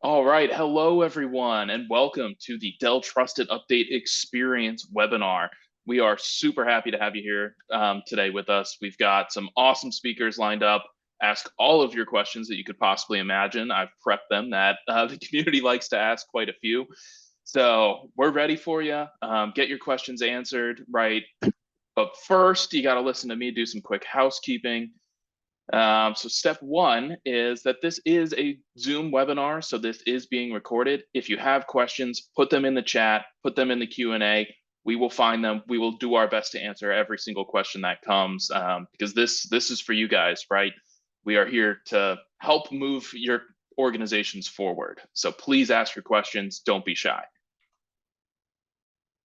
All right. Hello, everyone, and welcome to the Dell Trusted Update Experience webinar. We are super happy to have you here today with us. We've got some awesome speakers lined up. Ask all of your questions that you could possibly imagine. I've prepped them that the community likes to ask quite a few. So we're ready for you. Get your questions answered, right? But first, you got to listen to me do some quick housekeeping. So step one is that this is a Zoom webinar, so this is being recorded. If you have questions, put them in the chat, put them in the Q&A. We will find them. We will do our best to answer every single question that comes because this is for you guys, right? We are here to help move your organizations forward. So please ask your questions. Don't be shy.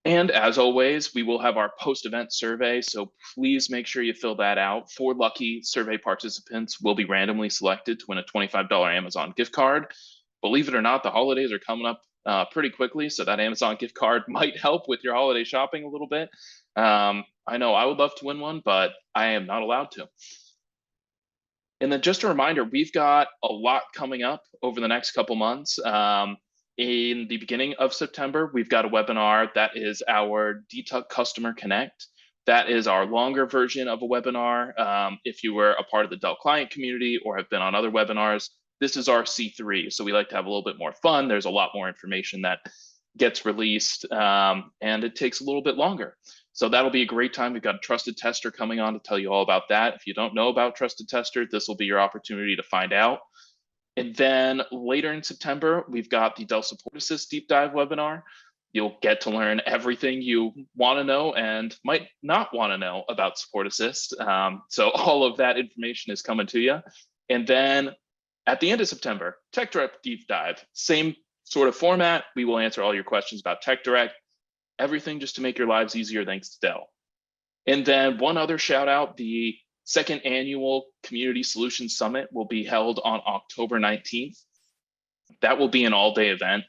And as always, we will have our post-event survey, so please make sure you fill that out. 4 lucky survey participants will be randomly selected to win a $25 Amazon gift card. Believe it or not, the holidays are coming up pretty quickly, so that Amazon gift card might help with your holiday shopping a little bit. I know I would love to win one, but I am not allowed to. And then just a reminder, we've got a lot coming up over the next couple months. In the beginning of September, we've got a webinar that is our DTUC Customer Connect. That is our longer version of a webinar. If you were a part of the Dell client community or have been on other webinars, this is our C3. So we like to have a little bit more fun. There's a lot more information that gets released and it takes a little bit longer. So that'll be a great time. We've got a trusted tester coming on to tell you all about that. If you don't know about trusted tester, this will be your opportunity to find out. And then later in September, we've got the Dell Support Assist Deep Dive webinar. You'll get to learn everything you want to know and might not want to know about Support Assist. So all of that information is coming to you. And then at the end of September, Tech Direct Deep Dive, same sort of format. We will answer all your questions about Tech Direct, everything just to make your lives easier thanks to Dell. And then one other shout out, the second annual Community Solutions Summit will be held on October 19th. That will be an all-day event.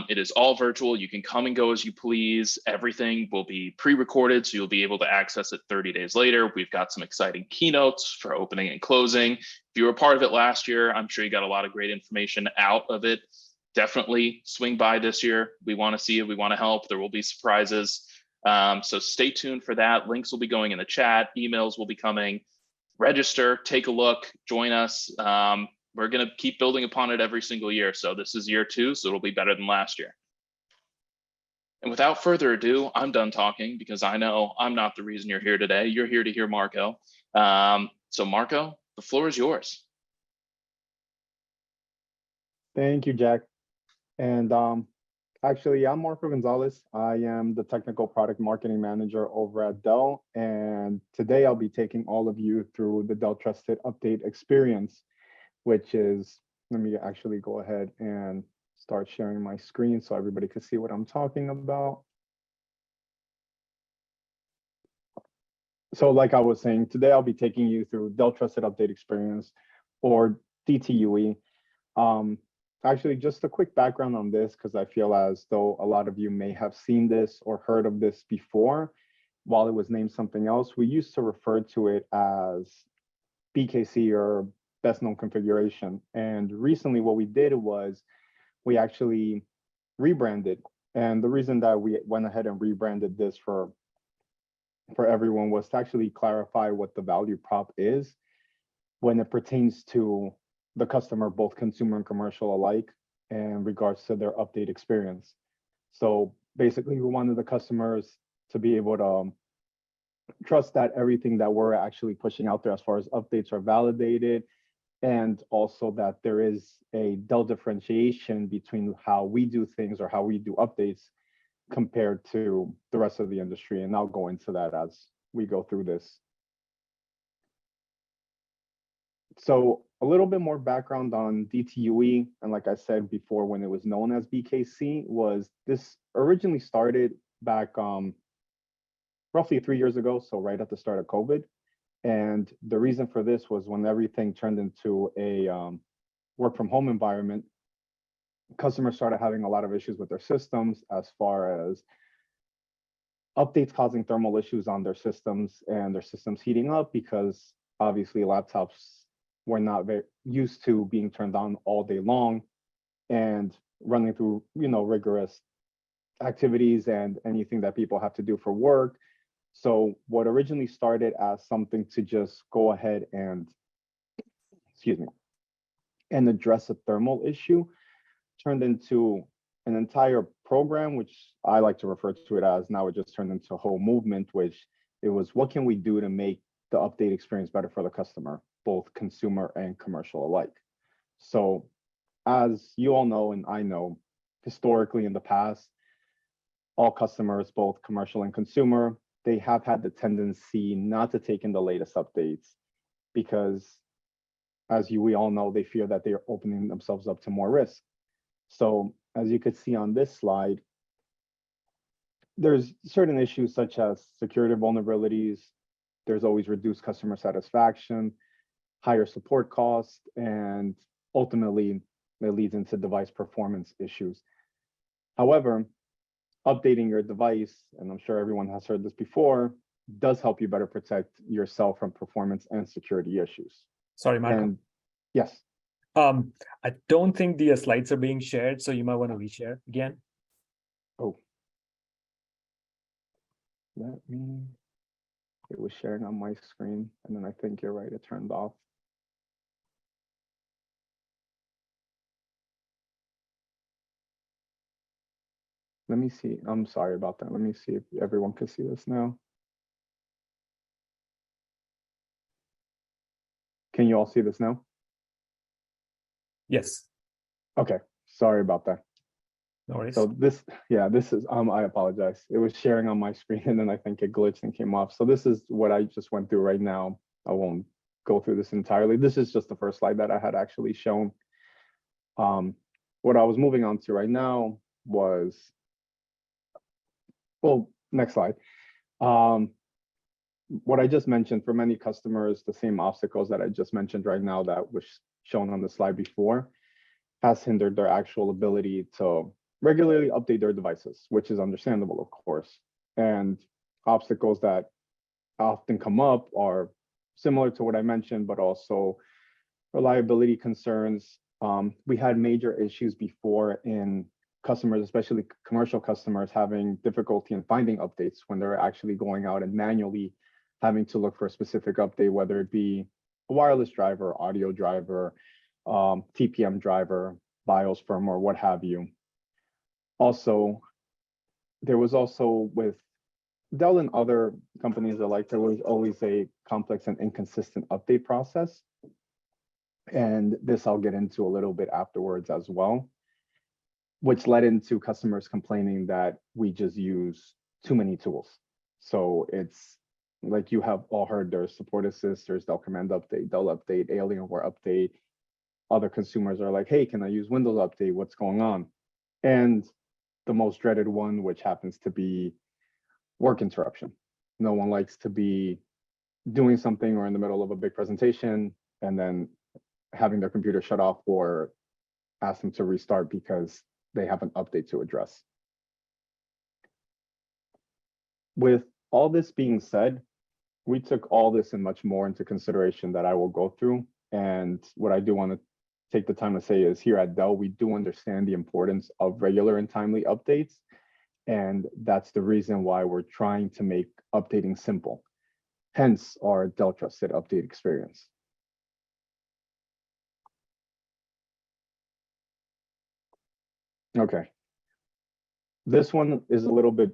It is all virtual. You can come and go as you please. Everything will be pre-recorded, so you'll be able to access it 30 days later. We've got some exciting keynotes for opening and closing. If you were a part of it last year, I'm sure you got a lot of great information out of it. Definitely swing by this year. We want to see you. We want to help. There will be surprises. So stay tuned for that. Links will be going in the chat. Emails will be coming. Register, take a look, join us. We're going to keep building upon it every single year. So this is year 2, so it'll be better than last year. And without further ado, I'm done talking because I know I'm not the reason you're here today. You're here to hear Marco. So Marco, the floor is yours. Thank you, Jack. And actually, I'm Marco Gonzales. I am the Technical Product Marketing Manager over at Dell. And today I'll be taking all of you through the Dell Trusted Update Experience, which is, let me actually go ahead and start sharing my screen so everybody can see what I'm talking about. So like I was saying, today I'll be taking you through Dell Trusted Update Experience, or DTUE. Actually, just a quick background on this, because I feel as though a lot of you may have seen this or heard of this before. While it was named something else, we used to refer to it as BKC, or best known configuration. And recently what we did was we actually rebranded. And the reason that we went ahead and rebranded this for everyone was to actually clarify what the value prop is when it pertains to the customer, both consumer and commercial alike, in regards to their update experience. So basically, we wanted the customers to be able to trust that everything that we're actually pushing out there as far as updates are validated, and also that there is a Dell differentiation between how we do things or how we do updates compared to the rest of the industry. And I'll go into that as we go through this. So a little bit more background on DTUE, and like I said before, when it was known as BKC, was this originally started back roughly 3 years ago, so right at the start of COVID. And the reason for this was when everything turned into a work from home environment, customers started having a lot of issues with their systems as far as updates causing thermal issues on their systems and their systems heating up, because obviously laptops were not very used to being turned on all day long. and running through, rigorous activities and anything that people have to do for work. So what originally started as something to just go ahead and, excuse me, and address a thermal issue turned into an entire program, which I like to refer to it as, now it just turned into a whole movement, which it was, what can we do to make the update experience better for the customer, both consumer and commercial alike? So as you all know, and I know, historically in the past, all customers, both commercial and consumer, they have had the tendency not to take in the latest updates because, as we all know, they fear that they are opening themselves up to more risk. So as you could see on this slide, there's certain issues such as security vulnerabilities. There's always reduced customer satisfaction, higher support costs, and ultimately it leads into device performance issues. However, updating your device, and I'm sure everyone has heard this before, does help you better protect yourself from performance and security issues. Sorry, Marco. And yes. I don't think the slides are being shared, so you might want to reshare again. Oh. Let me, it was sharing on my screen, and then I think you're right, it turned off. Let me see, I'm sorry about that. Let me see if everyone can see this now. Can you all see this now? Yes. Okay, sorry about that. No worries. So this is, I apologize. It was sharing on my screen and then I think it glitched and came off. So this is what I just went through right now. I won't go through this entirely. This is just the first slide that I had actually shown. What I was moving on to right now was, well, next slide. What I just mentioned, for many customers, the same obstacles that I just mentioned right now that was shown on the slide before has hindered their actual ability to regularly update their devices, which is understandable, of course. And obstacles that often come up are similar to what I mentioned, but also reliability concerns. We had major issues before in customers, especially commercial customers, having difficulty in finding updates when they're actually going out and manually having to look for a specific update, whether it be a wireless driver, audio driver, TPM driver, BIOS firmware, what have you. Also, there was also with Dell and other companies alike, there was always a complex and inconsistent update process. And this I'll get into a little bit afterwards as well, which led into customers complaining that we just use too many tools. So it's like you have all heard, there's support assist, there's Dell Command Update, Dell Update, Alienware Update. Other consumers are like, hey, can I use Windows Update? What's going on? And the most dreaded one, which happens to be work interruption. No one likes to be doing something or in the middle of a big presentation and then having their computer shut off or ask them to restart because they have an update to address. With all this being said, we took all this and much more into consideration that I will go through. And what I do want to take the time to say is here at Dell, we do understand the importance of regular and timely updates. And that's the reason why we're trying to make updating simple. Hence our Dell Trusted Update Experience. Okay. This one is a little bit,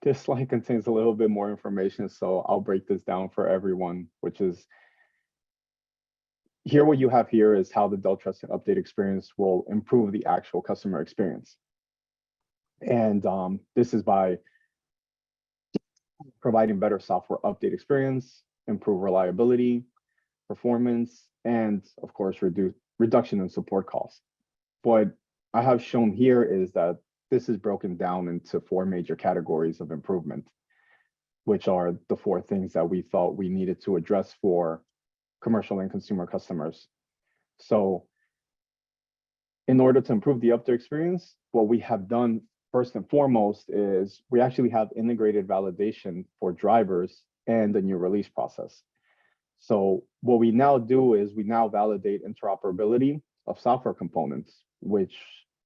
this slide contains a little bit more information, so I'll break this down for everyone, which is, here what you have here is how the Dell Trusted Update Experience will improve the actual customer experience. And this is by providing better software update experience, improve reliability, performance, and of course, reduction in support costs. What I have shown here is that this is broken down into 4 major categories of improvement, which are the 4 things that we thought we needed to address for commercial and consumer customers. So in order to improve the update experience, what we have done first and foremost is we actually have integrated validation for drivers and the new release process. So what we now do is we now validate interoperability of software components which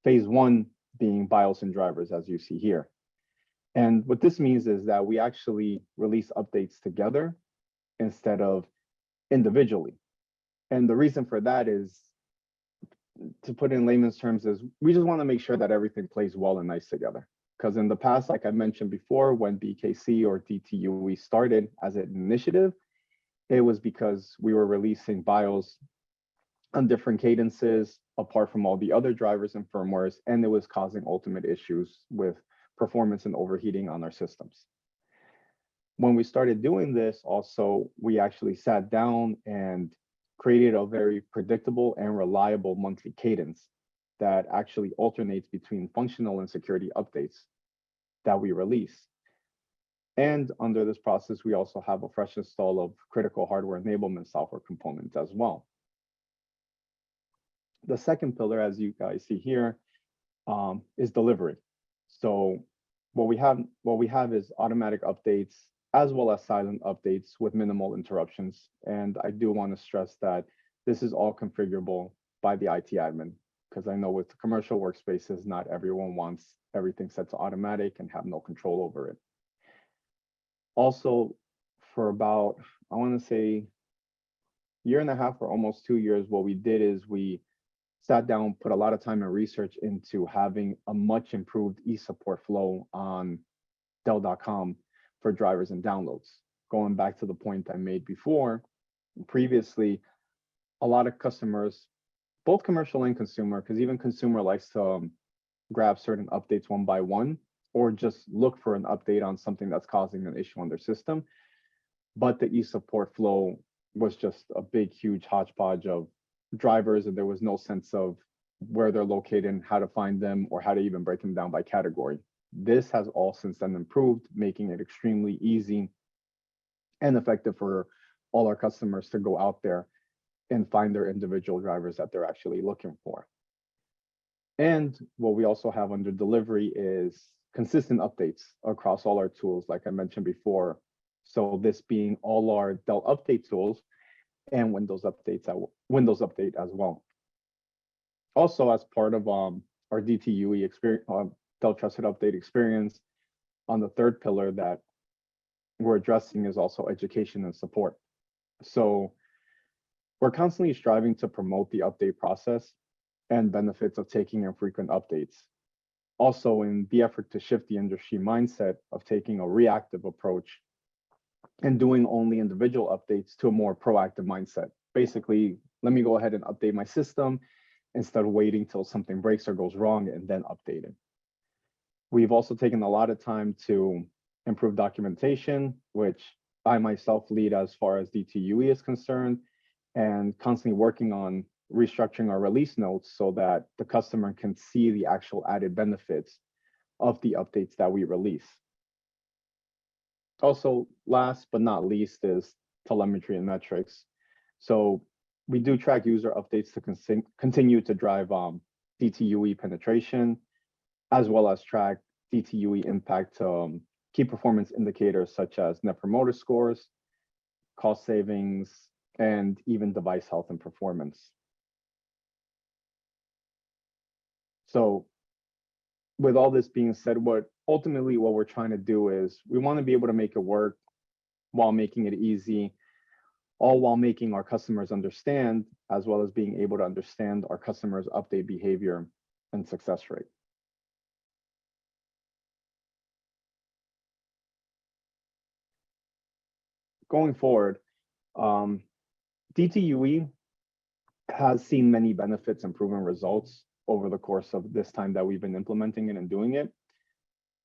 phase one being BIOS and drivers, as you see here. And what this means is that we actually release updates together instead of individually. And the reason for that is, to put in layman's terms, is we just want to make sure that everything plays well and nice together. Because in the past, like I mentioned before, when BKC or DTUE started as an initiative, it was because we were releasing BIOS on different cadences apart from all the other drivers and firmwares, and it was causing ultimate issues with performance and overheating on our systems. When we started doing this, also, we actually sat down and created a very predictable and reliable monthly cadence that actually alternates between functional and security updates that we release. And under this process, we also have a fresh install of critical hardware enablement software components as well. The second pillar, as you guys see here, is delivery. So what we have is automatic updates as well as silent updates with minimal interruptions. And I do want to stress that this is all configurable by the IT admin, because I know with commercial workspaces, not everyone wants everything set to automatic and have no control over it. Also, for about, I want to say, year and a half or almost 2 years, what we did is we sat down, put a lot of time and research into having a much improved e-support flow on Dell.com for drivers and downloads. Going back to the point I made before, previously, a lot of customers, both commercial and consumer, because even consumer likes to grab certain updates one by one, or just look for an update on something that's causing an issue on their system. But the e-support flow was just a big, huge hodgepodge of drivers, and there was no sense of where they're located and how to find them or how to even break them down by category. This has all since then improved, making it extremely easy and effective for all our customers to go out there and find their individual drivers that they're actually looking for. And what we also have under delivery is consistent updates across all our tools, like I mentioned before. So this being all our Dell update tools and Windows Update as well. Also, as part of our DTUE experience, Dell Trusted Update Experience, on the third pillar that we're addressing is also education and support. So we're constantly striving to promote the update process and benefits of taking infrequent updates. Also, in the effort to shift the industry mindset of taking a reactive approach and doing only individual updates to a more proactive mindset. Basically, let me go ahead and update my system instead of waiting till something breaks or goes wrong and then update it. We've also taken a lot of time to improve documentation, which I myself lead as far as DTUE is concerned, and constantly working on restructuring our release notes so that the customer can see the actual added benefits of the updates that we release. Also, last but not least is telemetry and metrics. So we do track user updates to continue to drive DTUE penetration, as well as track DTUE impact to key performance indicators such as Net Promoter Scores, cost savings, and even device health and performance. So with all this being said, what we're trying to do is we want to be able to make it work while making it easy, all while making our customers understand, as well as being able to understand our customers' update behavior and success rate. Going forward, DTUE has seen many benefits and proven results over the course of this time that we've been implementing it and doing it.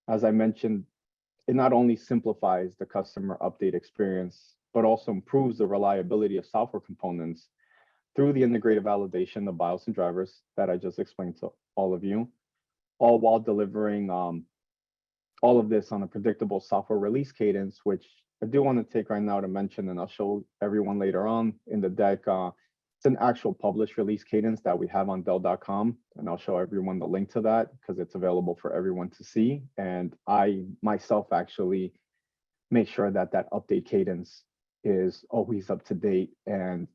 As I mentioned, it not only simplifies the customer update experience, but also improves the reliability of software components through the integrated validation of BIOS and drivers that I just explained to all of you, all while delivering all of this on a predictable software release cadence, which I do want to take right now to mention, and I'll show everyone later on in the deck. It's an actual published release cadence that we have on Dell.com, and I'll show everyone the link to that because it's available for everyone to see. And I myself actually make sure that that update cadence is always up to date and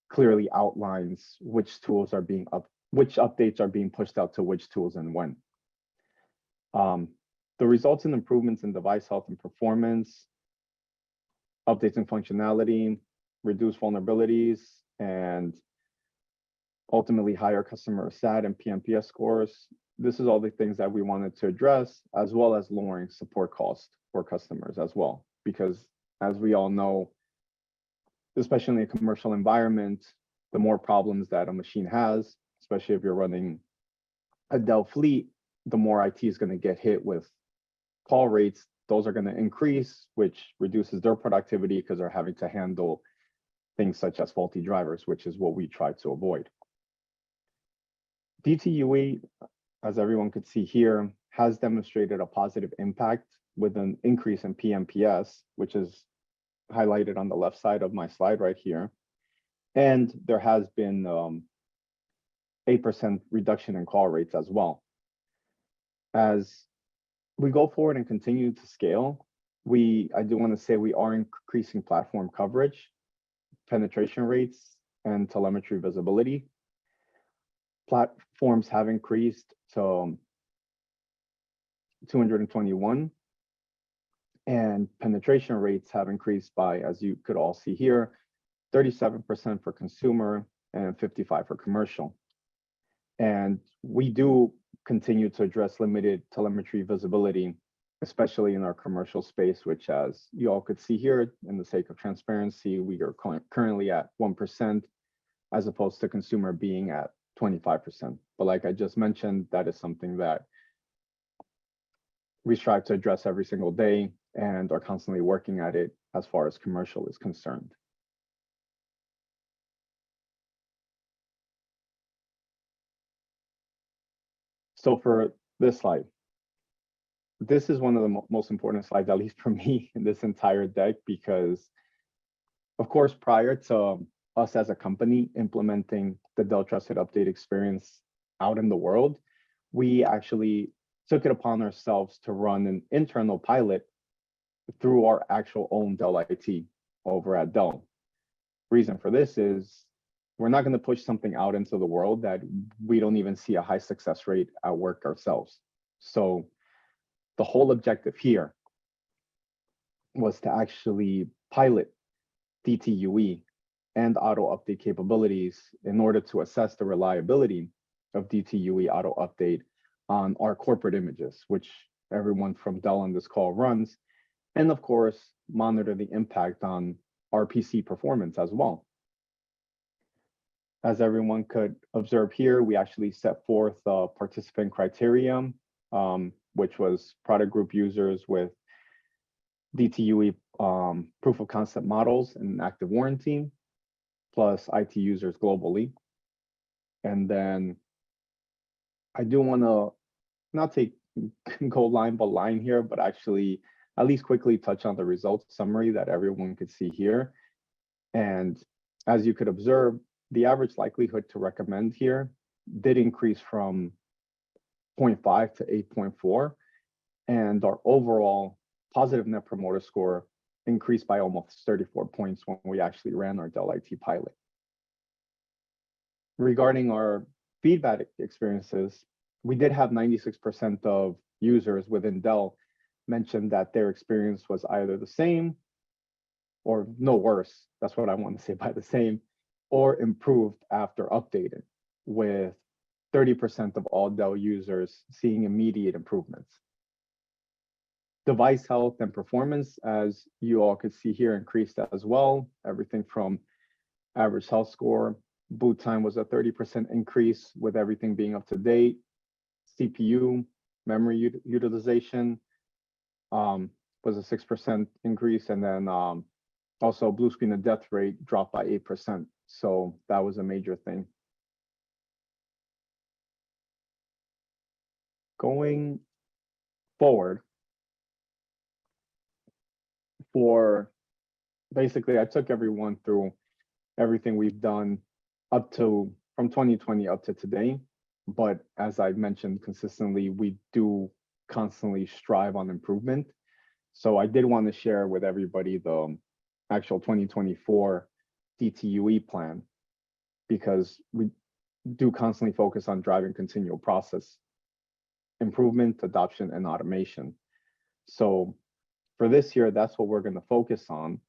clearly outlines which tools are being which updates are being pushed out to which tools and when. The results and improvements in device health and performance, updates and functionality, reduced vulnerabilities, and ultimately higher customer sat and PNPS scores. This is all the things that we wanted to address, as well as lowering support costs for customers as well. Because as we all know, especially in a commercial environment, the more problems that a machine has, especially if you're running a Dell fleet, the more IT is going to get hit with call rates. Those are going to increase, which reduces their productivity because they're having to handle things such as faulty drivers, which is what we try to avoid. DTUE, as everyone could see here, has demonstrated a positive impact with an increase in PNPS, which is highlighted on the left side of my slide right here. And there has been 8% reduction in call rates as well. As we go forward and continue to scale, I do want to say we are increasing platform coverage, penetration rates, and telemetry visibility. Platforms have increased to 221, and penetration rates have increased by, as you could all see here, 37% for consumer and 55% for commercial. And we do continue to address limited telemetry visibility, especially in our commercial space, which, as you all could see here, in the sake of transparency, we are currently at 1%, as opposed to consumer being at 25%. But like I just mentioned, that is something that we strive to address every single day and are constantly working at it as far as commercial is concerned. So for this slide, this is one of the most important slides, at least for me, in this entire deck, because of course, prior to us as a company implementing the Dell Trusted Update Experience out in the world, we actually took it upon ourselves to run an internal pilot through our actual own Dell IT over at Dell. Reason for this is we're not going to push something out into the world that we don't even see a high success rate at work ourselves. So the whole objective here was to actually pilot DTUE and auto update capabilities in order to assess the reliability of DTUE auto update on our corporate images, which everyone from Dell on this call runs, and of course, monitor the impact on our PC performance as well. As everyone could observe here, we actually set forth a participant criteria, which was product group users with DTUE proof of concept models and active warranty, plus IT users globally. And then I do want to not go line by line here, but actually at least quickly touch on the results summary that everyone could see here. And as you could observe, the average likelihood to recommend here did increase from 0.5 to 8.4, and our overall positive net promoter score increased by almost 34 points when we actually ran our Dell IT pilot. Regarding our feedback experiences, we did have 96% of users within Dell mention that their experience was either the same or no worse. That's what I want to say by the same, or improved after updated, with 30% of all Dell users seeing immediate improvements. Device health and performance, as you all could see here, increased as well. Everything from average health score, boot time was a 30% increase with everything being up to date. CPU, memory utilization was a 6% increase, and then also blue screen of death rate dropped by 8%. So that was a major thing. Going forward, basically, I took everyone through everything we've done up to from 2020 up to today. But as I've mentioned consistently, we do constantly strive on improvement. So I did want to share with everybody the actual 2024 DTUE plan, because do constantly focus on driving continual process improvement, adoption, and automation. So for this year, that's what we're going to focus on.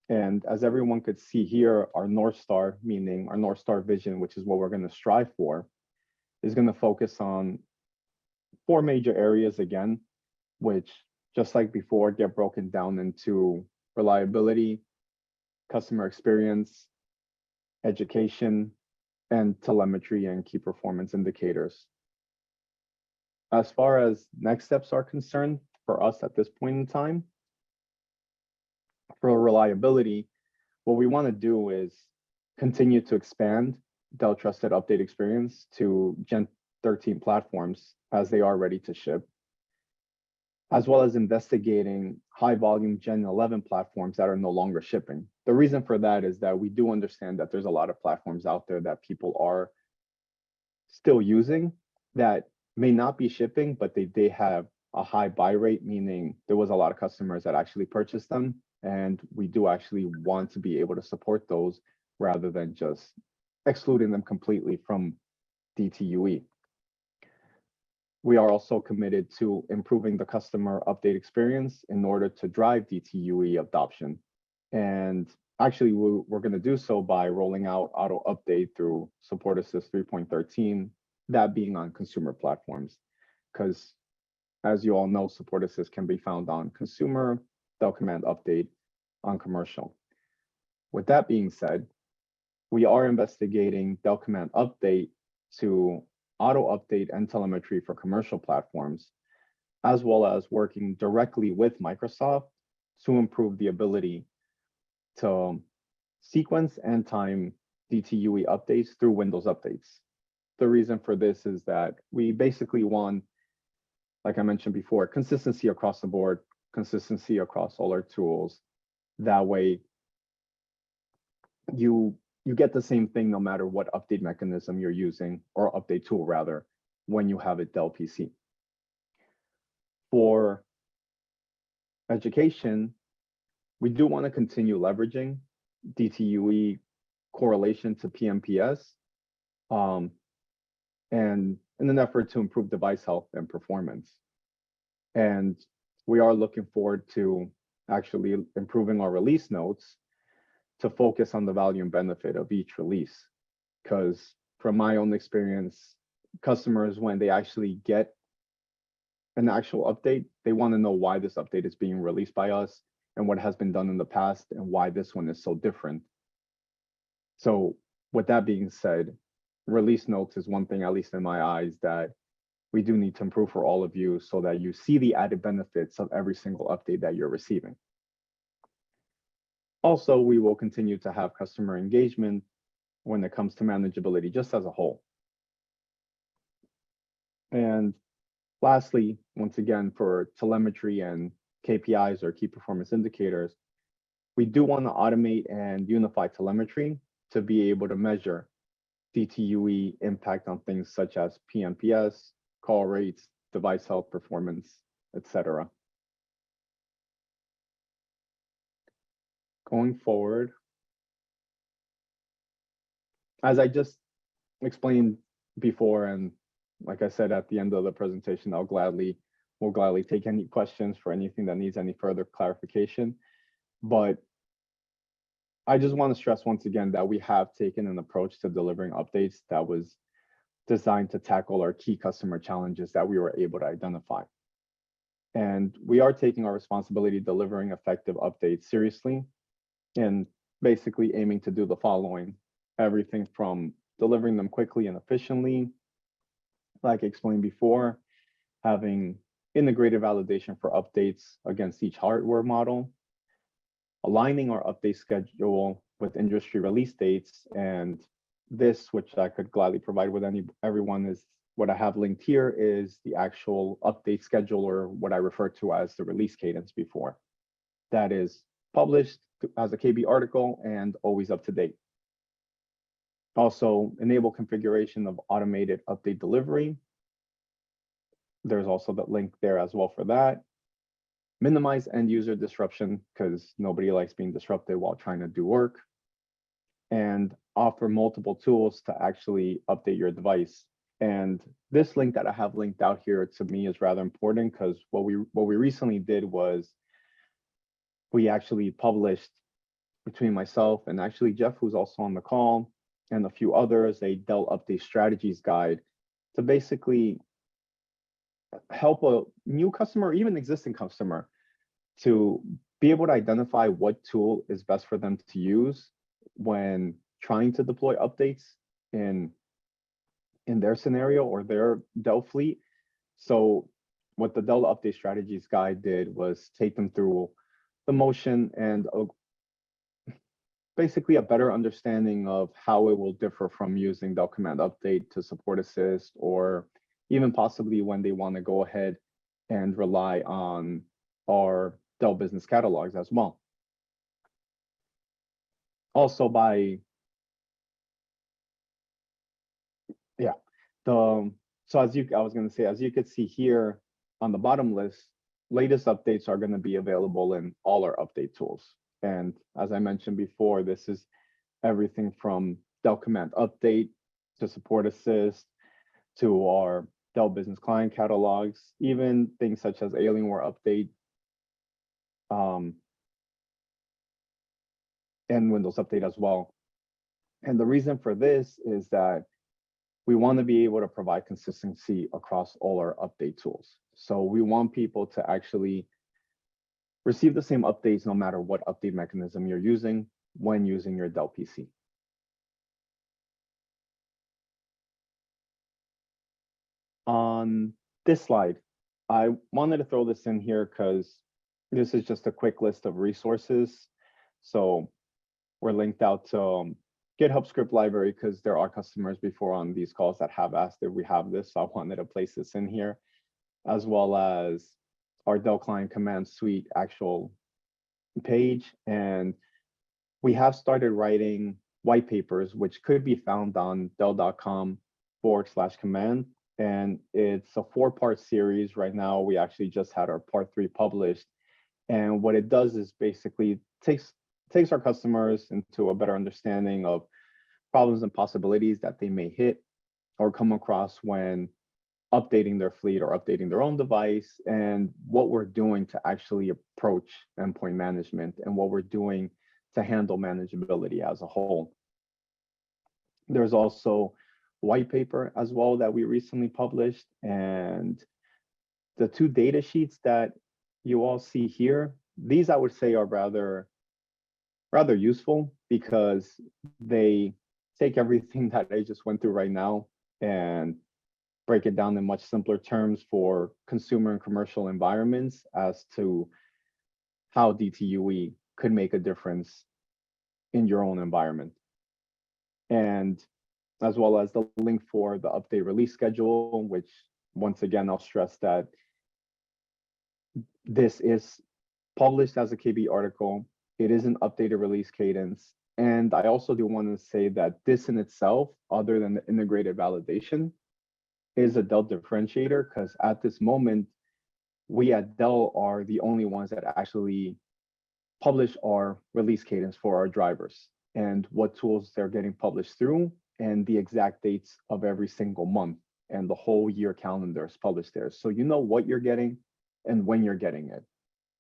And as everyone could see here, our North Star, meaning our North Star vision, which is what we're going to strive for, is going to focus on 4 major areas again, which, just like before, get broken down into reliability, customer experience, education, and telemetry and key performance indicators. As far as next steps are concerned, for us at this point in time, for reliability, what we want to do is continue to expand Dell Trusted Update Experience to Gen 13 platforms as they are ready to ship, as well as investigating high volume Gen 11 platforms that are no longer shipping. The reason for that is that we do understand that there's a lot of platforms out there that people are still using that may not be shipping, but they have a high buy rate, meaning there was a lot of customers that actually purchased them. And we do actually want to be able to support those rather than just excluding them completely from DTUE. We are also committed to improving the customer update experience in order to drive DTUE adoption. And actually, we're going to do so by rolling out auto update through Support Assist 3.13, that being on consumer platforms. Because as you all know, Support Assist can be found on consumer, Dell Command Update on commercial. With that being said, we are investigating Dell Command Update to auto update and telemetry for commercial platforms, as well as working directly with Microsoft to improve the ability to sequence and time DTUE updates through Windows updates. The reason for this is that we basically want, like I mentioned before, consistency across the board, consistency across all our tools. That way, you get the same thing no matter what update mechanism you're using, or update tool rather, when you have a Dell PC. For education, we do want to continue leveraging DTUE correlation to PMPS, and in an effort to improve device health and performance. And we are looking forward to actually improving our release notes to focus on the value and benefit of each release. Because from my own experience, customers, when they actually get an actual update, they want to know why this update is being released by us and what has been done in the past and why this one is so different. So with that being said, release notes is one thing, at least in my eyes, that we do need to improve for all of you so that you see the added benefits of every single update that you're receiving. Also, we will continue to have customer engagement when it comes to manageability, just as a whole. And lastly, once again, for telemetry and KPIs or key performance indicators, we do want to automate and unify telemetry to be able to measure DTUE impact on things such as PMPS, call rates, device health performance, etc. Going forward, as I just explained before, and like I said at the end of the presentation, we'll gladly take any questions for anything that needs any further clarification. But I just want to stress once again that we have taken an approach to delivering updates that was designed to tackle our key customer challenges that we were able to identify. And we are taking our responsibility delivering effective updates seriously, and basically aiming to do the following: everything from delivering them quickly and efficiently, like I explained before, having integrated validation for updates against each hardware model, aligning our update schedule with industry release dates, and this, which I could gladly provide with everyone, is what I have linked here is the actual update schedule, or what I refer to as the release cadence before. That is published as a KB article and always up to date. Also, enable configuration of automated update delivery. There's also the link there as well for that. Minimize end user disruption, because nobody likes being disrupted while trying to do work. and offer multiple tools to actually update your device. And this link that I have linked out here to me is rather important because what we recently did was we actually published, between myself and actually Jeff, who's also on the call, and a few others, a Dell Update Strategies guide to basically help a new customer, or even existing customer, to be able to identify what tool is best for them to use when trying to deploy updates in their scenario or their Dell fleet. So what the Dell Update Strategies guide did was take them through the motion and basically a better understanding of how it will differ from using Dell Command Update to Support Assist, or even possibly when they want to go ahead and rely on our Dell business catalogs as well. Also so as you could see here on the bottom list, latest updates are going to be available in all our update tools. And as I mentioned before, this is everything from Dell Command Update to Support Assist to our Dell Business Client catalogs, even things such as Alienware Update and Windows Update as well. And the reason for this is that we want to be able to provide consistency across all our update tools. So we want people to actually receive the same updates no matter what update mechanism you're using when using your Dell PC. On this slide, I wanted to throw this in here because this is just a quick list of resources. So we're linked out to GitHub script library because there are customers before on these calls that have asked if we have this. So I wanted to place this in here, as well as our Dell Client Command Suite actual page. And we have started writing white papers, which could be found on dell.com/command. And it's a 4-part series. Right now, we actually just had our part 3 published. And what it does is basically takes our customers into a better understanding of problems and possibilities that they may hit or come across when updating their fleet or updating their own device, and what we're doing to actually approach endpoint management and what we're doing to handle manageability as a whole. There's also white paper as well that we recently published, and the 2 data sheets that you all see here, these I would say are rather useful because they take everything that I just went through right now and break it down in much simpler terms for consumer and commercial environments as to how DTUE could make a difference in your own environment. And as well as the link for the update release schedule, which once again, I'll stress that this is published as a KB article. It is an updated release cadence. And I also do want to say that this in itself, other than the integrated validation, is a Dell differentiator, because at this moment, we at Dell are the only ones that actually publish our release cadence for our drivers and what tools they're getting published through and the exact dates of every single month, and the whole year calendar is published there. So you know what you're getting and when you're getting it.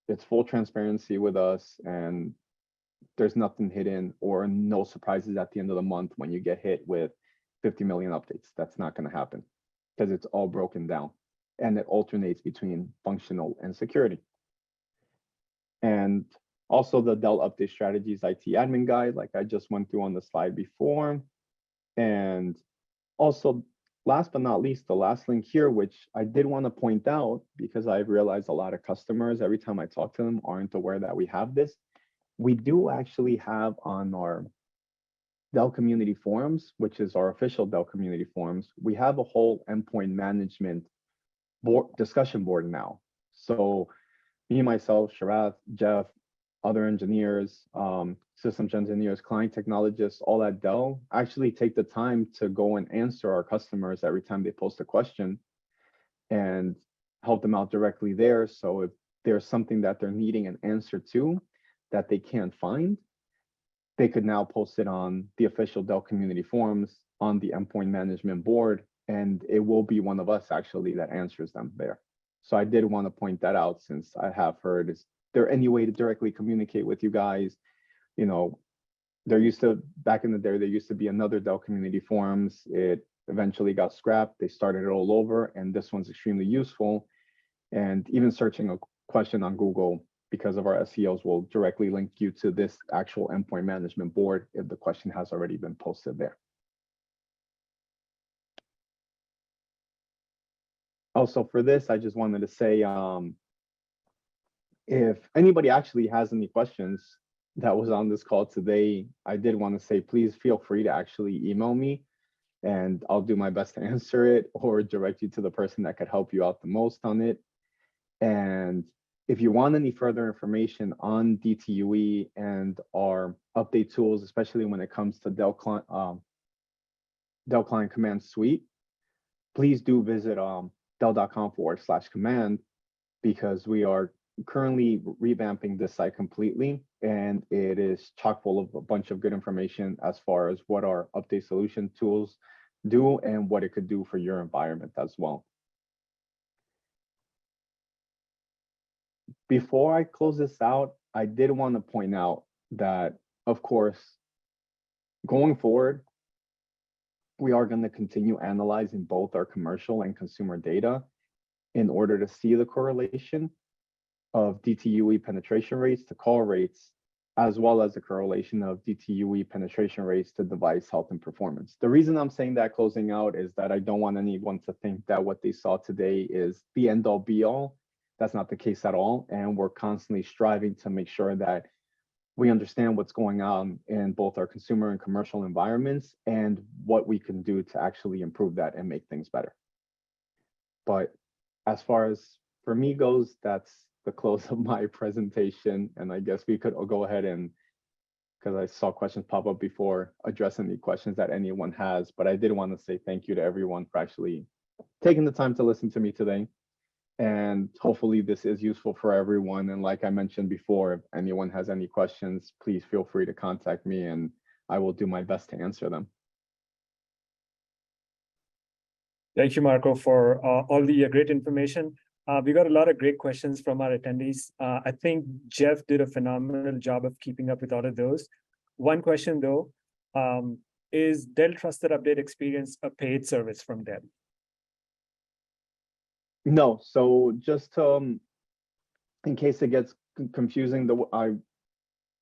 It's full transparency with us, and there's nothing hidden or no surprises at the end of the month when you get hit with 50 million updates. That's not going to happen because it's all broken down and it alternates between functional and security. And also the Dell Update Strategies IT Admin Guide, like I just went through on the slide before. And also, last but not least, the last link here, which I did want to point out because I've realized a lot of customers, every time I talk to them, aren't aware that we have this. We do actually have on our Dell community forums, which is our official Dell community forums, we have a whole endpoint management board discussion board now. So me, myself, Sharath, Jeff, other engineers, systems engineers, client technologists, all at Dell actually take the time to go and answer our customers every time they post a question and help them out directly there. So if there's something that they're needing an answer to that they can't find, they could now post it on the official Dell community forums on the endpoint management board, and it will be one of us actually that answers them there. So I did want to point that out, since I have heard, is there any way to directly communicate with you guys? You know, back in the day, there used to be another Dell community forums. It eventually got scrapped. They started it all over, and this one's extremely useful. And even searching a question on Google, because of our SEOs, will directly link you to this actual endpoint management board if the question has already been posted there. Also, for this, I just wanted to say, if anybody actually has any questions that was on this call today, I did want to say, please feel free to actually email me, and I'll do my best to answer it or direct you to the person that could help you out the most on it. And if you want any further information on DTUE and our update tools, especially when it comes to Dell Client Command Suite, please do visit dell.com/command, because we are currently revamping this site completely, and it is chock full of a bunch of good information as far as what our update solution tools do and what it could do for your environment as well. Before I close this out, I did want to point out that, of course, going forward, we are going to continue analyzing both our commercial and consumer data in order to see the correlation of DTUE penetration rates to call rates, as well as the correlation of DTUE penetration rates to device health and performance. The reason I'm saying that closing out is that I don't want anyone to think that what they saw today is the end all be all. That's not the case at all. And we're constantly striving to make sure that we understand what's going on in both our consumer and commercial environments and what we can do to actually improve that and make things better. But as far as for me goes, that's the close of my presentation. And I guess we could go ahead and, because I saw questions pop up before, address any questions that anyone has. But I did want to say thank you to everyone for actually taking the time to listen to me today. And hopefully this is useful for everyone. And like I mentioned before, if anyone has any questions, please feel free to contact me and I will do my best to answer them. Thank you, Marco, for all the great information. We got a lot of great questions from our attendees. I think Jeff did a phenomenal job of keeping up with all of those. One question though, is Dell Trusted Update Experience a paid service from Dell? No, so just in case it gets confusing, I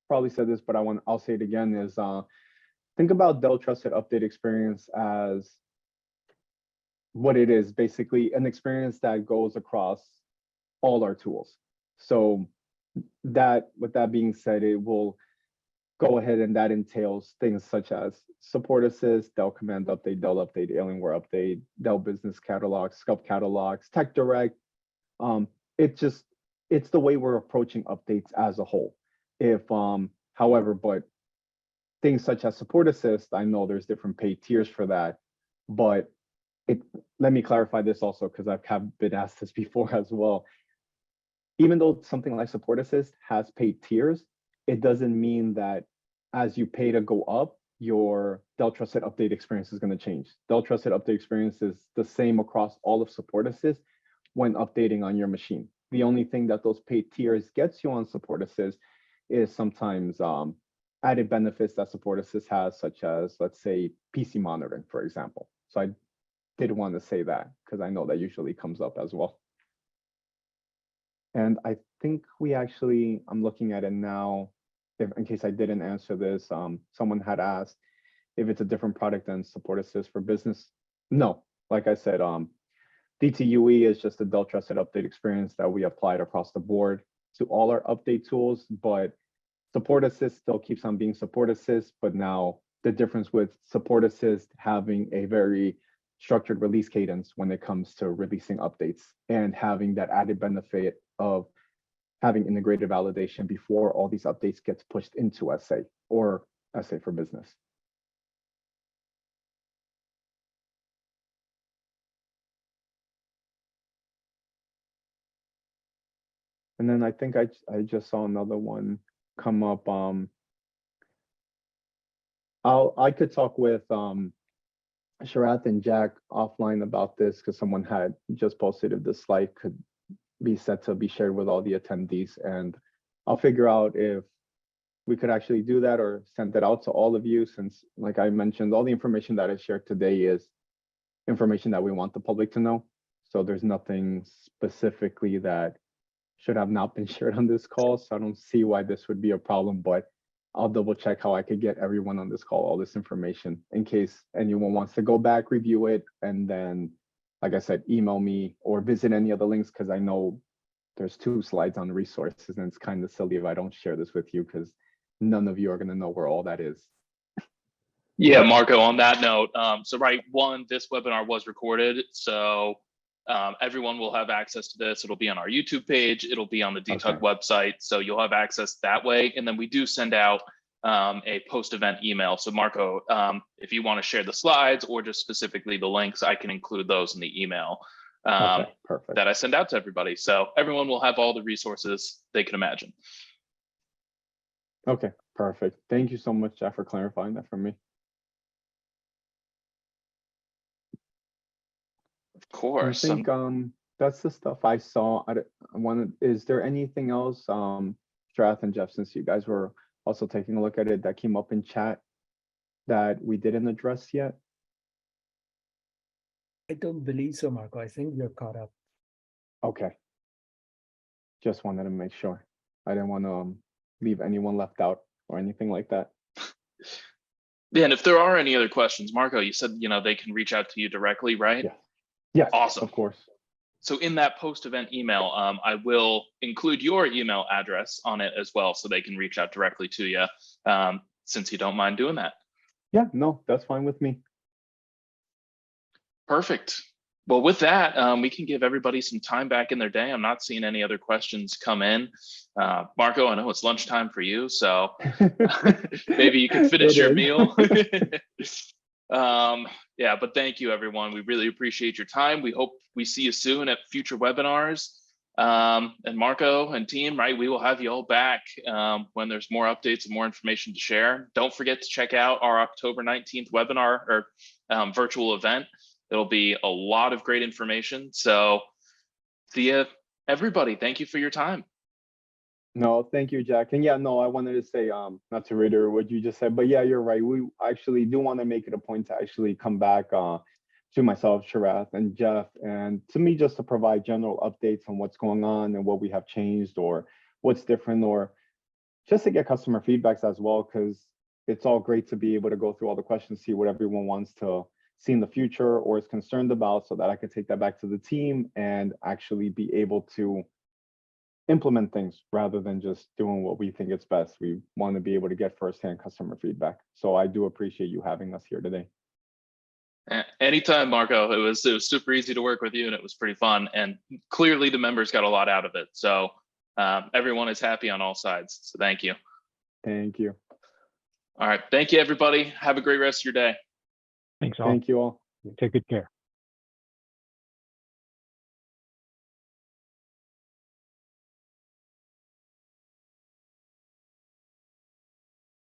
probably said this, but I'll say it again, is think about Dell Trusted Update Experience as what it is, basically an experience that goes across all our tools. So that, with that being said, it will go ahead and that entails things such as Support Assist, Dell Command Update, Dell Update, Alienware Update, Dell Business Catalog, Scope Catalogs, Tech Direct. It's the way we're approaching updates as a whole. However, but things such as Support Assist, I know there's different paid tiers for that, but let me clarify this also, because I've been asked this before as well. Even though something like Support Assist has paid tiers, it doesn't mean that as you pay to go up, your Dell Trusted Update Experience is going to change. Dell Trusted Update Experience is the same across all of Support Assist when updating on your machine. The only thing that those paid tiers gets you on Support Assist is sometimes added benefits that Support Assist has, such as, let's say, PC monitoring, for example. So I did want to say that because I know that usually comes up as well. And I think I'm looking at it now, in case I didn't answer this, someone had asked if it's a different product than Support Assist for Business. No, like I said, DTUE is just a Dell Trusted Update Experience that we applied across the board to all our update tools, but Support Assist still keeps on being Support Assist, but now the difference with Support Assist having a very structured release cadence when it comes to releasing updates and having that added benefit of having integrated validation before all these updates gets pushed into SA or SA for Business. And then I think I just saw another one come up. I could talk with Sharath and Jack offline about this because someone had just posted if this slide could be set to be shared with all the attendees, and I'll figure out if we could actually do that or send it out to all of you, since like I mentioned, all the information that I shared today is information that we want the public to know. So there's nothing specifically that should have not been shared on this call. So I don't see why this would be a problem, but I'll double check how I could get everyone on this call all this information in case anyone wants to go back, review it, and then, like I said, email me or visit any of the links, because I know there's 2 slides on resources, and it's kind of silly if I don't share this with you because none of you are going to know where all that is. Yeah, Marco, on that note, so this webinar was recorded, so everyone will have access to this. It'll be on our YouTube page. It'll be on the DTUG website. So you'll have access that way. And then we do send out a post-event email. So Marco, if you want to share the slides or just specifically the links, I can include those in the email Perfect. that I send out to everybody. So everyone will have all the resources they can imagine. Okay, perfect. Thank you so much, Jeff, for clarifying that for me. Of course. I think that's the stuff I saw. Is there anything else, Strath and Jeff, since you guys were also taking a look at it, that came up in chat that we didn't address yet? I don't believe so, Marco. I think you're caught up. Okay. Just wanted to make sure. I didn't want to leave anyone left out or anything like that. Yeah, and if there are any other questions, Marco, you said, they can reach out to you directly, right? Yeah. Yes, awesome. Of course. So in that post-event email, I will include your email address on it as well, so they can reach out directly to you, since you don't mind doing that. Yeah, no, that's fine with me. Perfect. Well, with that, we can give everybody some time back in their day. I'm not seeing any other questions come in. Marco, I know it's lunchtime for you, so maybe you can finish your meal. Yeah, but thank you, everyone. We really appreciate your time. We hope we see you soon at future webinars. And Marco and team, we will have you all back when there's more updates and more information to share. Don't forget to check out our October 19th webinar or virtual event. It'll be a lot of great information. So see you, everybody. Thank you for your time. No, thank you, Jack. And yeah, no, I wanted to say, not to reiterate what you just said, but yeah, you're right. We actually do want to make it a point to actually come back to myself, Sharath, and Jeff, and to me, just to provide general updates on what's going on and what we have changed or what's different, or just to get customer feedbacks as well, because it's all great to be able to go through all the questions, see what everyone wants to see in the future or is concerned about, so that I could take that back to the team and actually be able to implement things rather than just doing what we think is best. We want to be able to get firsthand customer feedback. So I do appreciate you having us here today. Anytime, Marco. It was super easy to work with you, and it was pretty fun. And clearly the members got a lot out of it. So everyone is happy on all sides. So thank you. Thank you. All right. Thank you, everybody. Have a great rest of your day. Thanks all. Thank you all. Take good care.